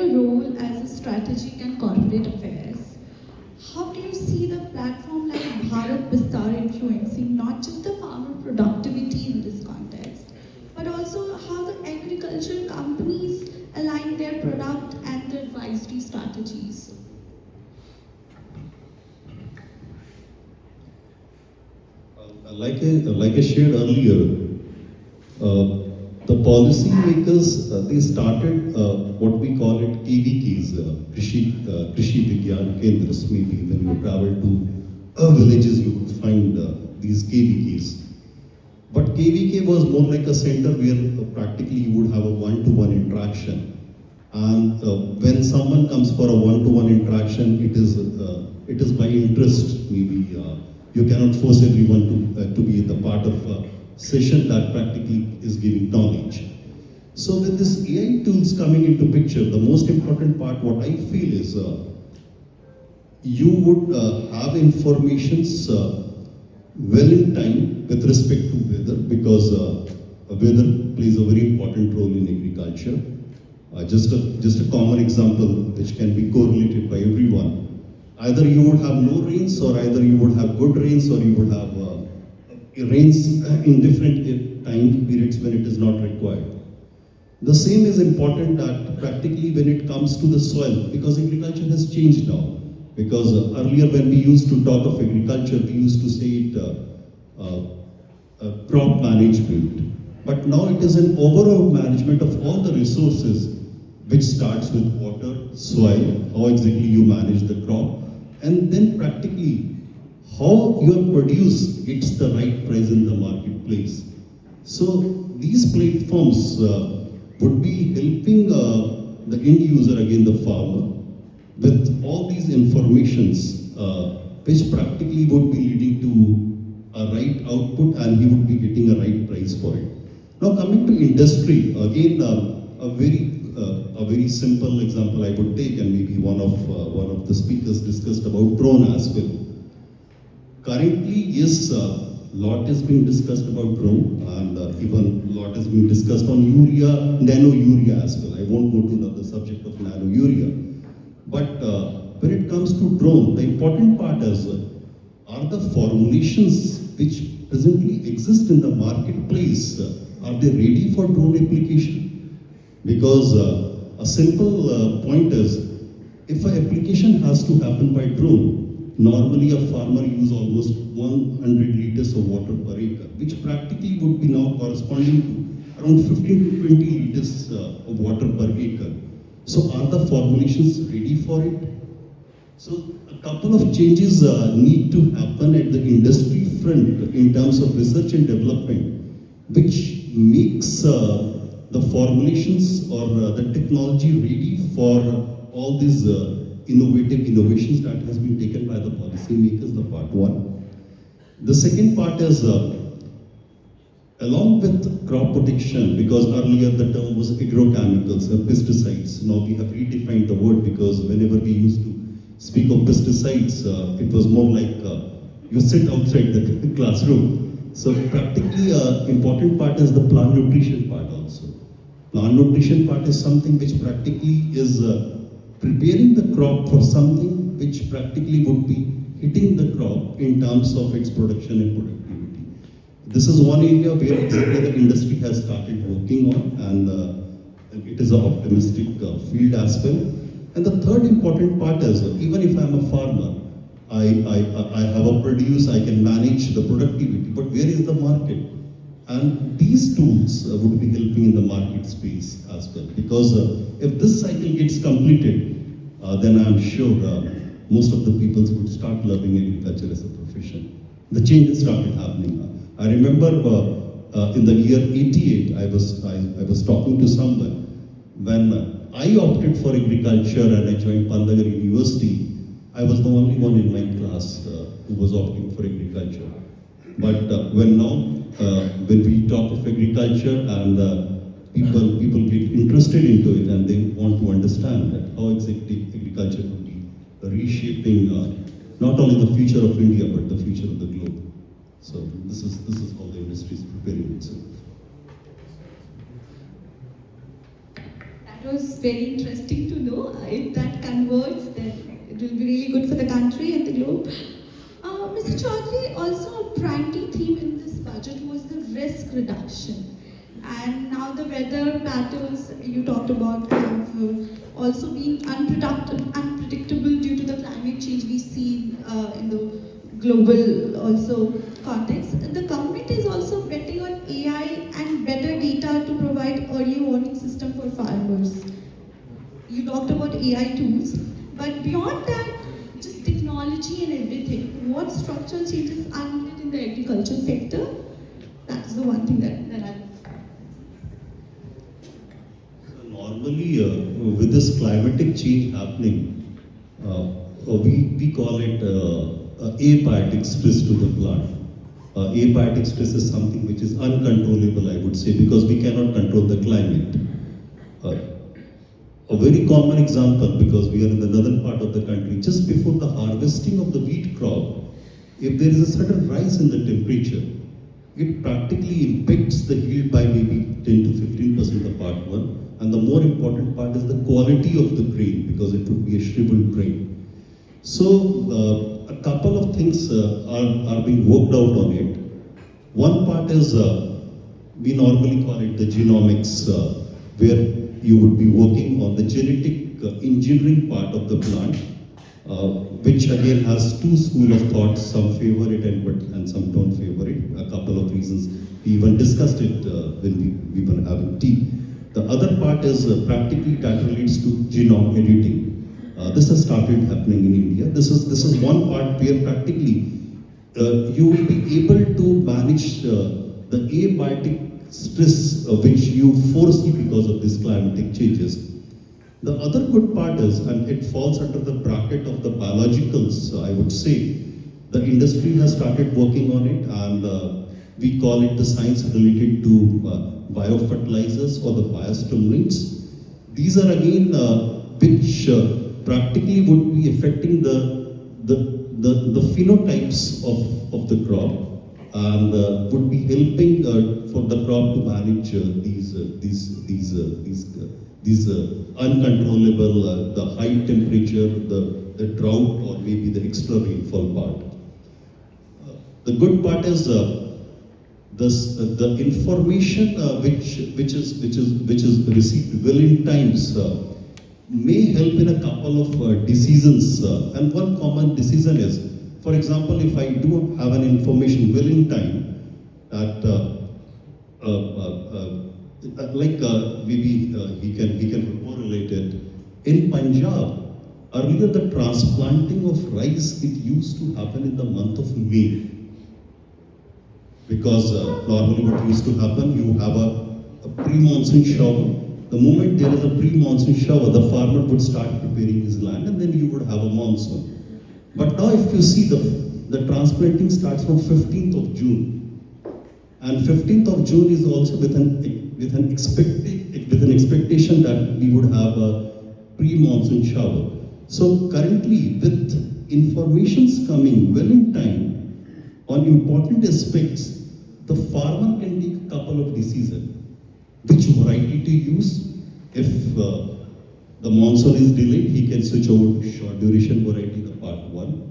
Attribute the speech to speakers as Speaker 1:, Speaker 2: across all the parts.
Speaker 1: your role as a strategic and corporate affairs, how do you see the platform like Bharat Bistar influencing not just the farmer productivity in this context, but also how the agricultural companies align their product and their advisory strategies?
Speaker 2: Like I shared earlier, the policymakers they started what we call it KVKs, Krishi Vigyan Kendras. Maybe when you travel to villages, you would find these KVKs. But KVK was more like a center where practically you would have a one-to-one interaction. And when someone comes for a one-to-one interaction, it is by interest. Maybe you cannot force everyone to be the part of a session that practically is giving knowledge. So with this AI tools coming into picture, the most important part, what I feel is you would have informations well in time with respect to weather, because weather plays a very important role in agriculture. Just a common example which can be correlated by everyone. Either you would have no rains, or either you would have good rains, or you would have rains in different time periods when it is not required. The same is important that practically when it comes to the soil, because agriculture has changed now. Because earlier when we used to talk of agriculture, we used to say it crop management. But now it is an overall management of all the resources, which starts with water, soil, how exactly you manage the crop, and then practically how your produce gets the right price in the marketplace. So these platforms would be helping the end user, again the farmer, with all these informations, which practically would be leading to a right output, and he would be getting a right price for it. Now coming to industry, again a very simple example I would take, and maybe one of the speakers discussed about drone as well. Currently, yes, lot is being discussed about drone, and even lot is being discussed on urea, nano urea as well. I won't go to the subject of nano urea, but when it comes to drone, the important part is are the formulations which presently exist in the marketplace, are they ready for drone application? Because a simple point is, if an application has to happen by drone, normally a farmer uses almost 100 liters of water per acre, which practically would be now corresponding to around 15 to 20 liters of water per acre. So are the formulations ready for it? So a couple of changes need to happen at the industry front in terms of research and development, which makes the formulations or the technology ready for all these innovations that has been taken by the policymakers, the part one. The second part is along with crop protection, because earlier the term was agrochemicals, pesticides. Now we have redefined the word, because whenever we used to speak of pesticides, it was more like you sit outside the classroom. So practically important part is the plant nutrition part also. Plant nutrition part is something which practically is preparing the crop for something which practically would be hitting the crop in terms of its production and productivity. This is one area where exactly the industry has started working on, and it is an optimistic field as well. And the third important part is, even if I'm a farmer, I have a produce, I can manage the productivity, but where is the market? And these tools would be helping in the market space as well, because if this cycle gets completed, then I'm sure most of the people would start loving agriculture as a profession. The changes started happening. I remember in the year '88, I was talking to someone when I opted for agriculture and I joined Pandhagar University. I was the only one in my class who was opting for agriculture. But when we talk of agriculture, and people get interested into it, and they want to understand that how exactly agriculture would be reshaping not only the future of India but the future of the globe. So this is how the industry is preparing itself.
Speaker 1: That was very interesting to know. If that converts, then it will be really good for the country and the globe. Mr. Chaudhary, also a primary theme in this budget was the risk reduction. And now the weather patterns you talked about have also been unpredictable due to the climate change we see in the global also context. The government is also betting on AI and better data to provide early warning system for farmers. You talked about AI tools, but beyond that, just technology and everything, what structural changes are needed in the agriculture sector? That's the one thing that I.
Speaker 2: Normally, with this climatic change happening, we call it abiotic stress to the plant. Abiotic stress is something which is uncontrollable, I would say, because we cannot control the climate. A very common example, because we are in the northern part of the country, just before the harvesting of the wheat crop, if there is a sudden rise in the temperature, it practically impacts the yield by maybe 10 to 15% of part one. And the more important part is the quality of the grain, because it would be a shriveled grain. So a couple of things are being worked out on it. One part is we normally call it the genomics, where you would be working on the genetic engineering part of the plant, which again has two schools of thought. Some favor it and some don't favor it. A couple of reasons. We even discussed it when we were having tea. The other part is practically that relates to genome editing. This has started happening in India. This is one part where practically you will be able to manage the abiotic stress which you foresee because of these climatic changes. The other good part is, and it falls under the bracket of the biologicals, I would say, the industry has started working on it, and we call it the science related to biofertilizers or the biostimulants. These are again which practically would be affecting the phenotypes of the crop, and would be helping for the crop to manage these uncontrollable, the high temperature, the drought, or maybe the extra rainfall part. The good part is the information which is received well in times may help in a couple of decisions. And one common decision is, for example, if I do have an information well in time that maybe he can correlate it. In Punjab, earlier the transplanting of rice, it used to happen in the month of May. Because normally what used to happen, you have a pre-monsoon shower. The moment there is a pre-monsoon shower, the farmer would start preparing his land, and then you would have a monsoon. But now if you see the transplanting starts from 15th of June. And 15th of June is also with an expectation that we would have a pre-monsoon shower. So currently, with informations coming well in time on important aspects, the farmer can take a couple of decisions. Which variety to use? If the monsoon is delayed, he can switch over to short duration variety, the part one.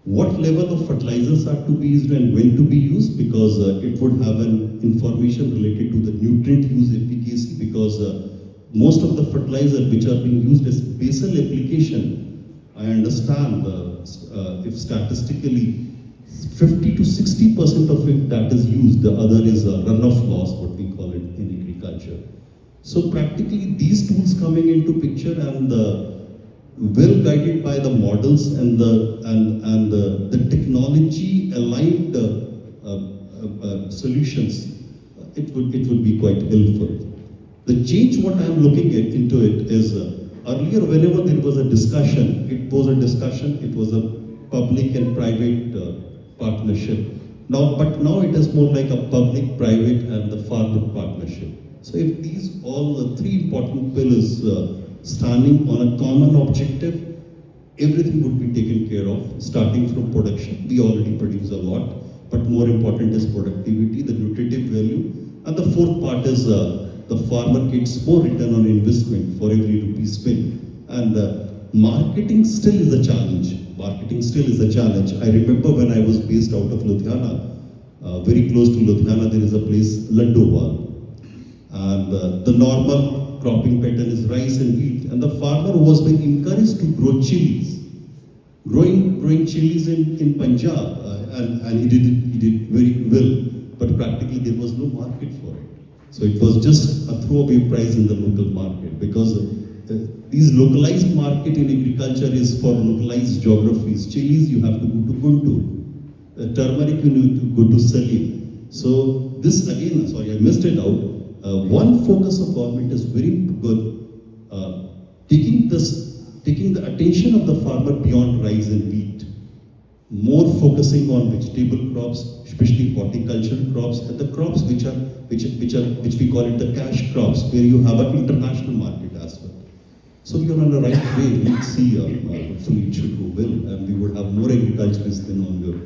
Speaker 2: What level of fertilizers are to be used and when to be used, because it would have an information related to the nutrient use efficacy, because most of the fertilizers which are being used as basal application, I understand if statistically 50 to 60% of it that is used, the other is runoff loss, what we call it in agriculture. So practically these tools coming into picture, and well guided by the models and the technology aligned solutions, it would be quite helpful. The change what I am looking at into it is earlier whenever there was a discussion, it was a public and private partnership. But now it is more like a public, private, and the farmer partnership. So if these all the three important pillars standing on a common objective, everything would be taken care of, starting from production. We already produce a lot, but more important is productivity, the nutritive value, and the fourth part is the farmer gets more return on investment for every rupee spent. And marketing still is a challenge. Marketing still is a challenge. I remember when I was based out of Ludhiana, very close to Ludhiana, there is a place, Landowal. And the normal cropping pattern is rice and wheat. And the farmer was being encouraged to grow chilies. Growing chilies in Punjab, and he did very well. But practically there was no market for it. So it was just a throwaway price in the local market, because these localized market in agriculture is for localized geographies. Chilies you have to go to Guntur, turmeric you need to go to Salim. So this again, sorry, I missed it out. One focus of government is very good, taking the attention of the farmer beyond rice and wheat, more focusing on vegetable crops, especially horticultural crops, and the crops which we call it the cash crops, where you have an international market as well. So we are on the right way. Let's see, hopefully it should go well, and we would have more agriculturists than on your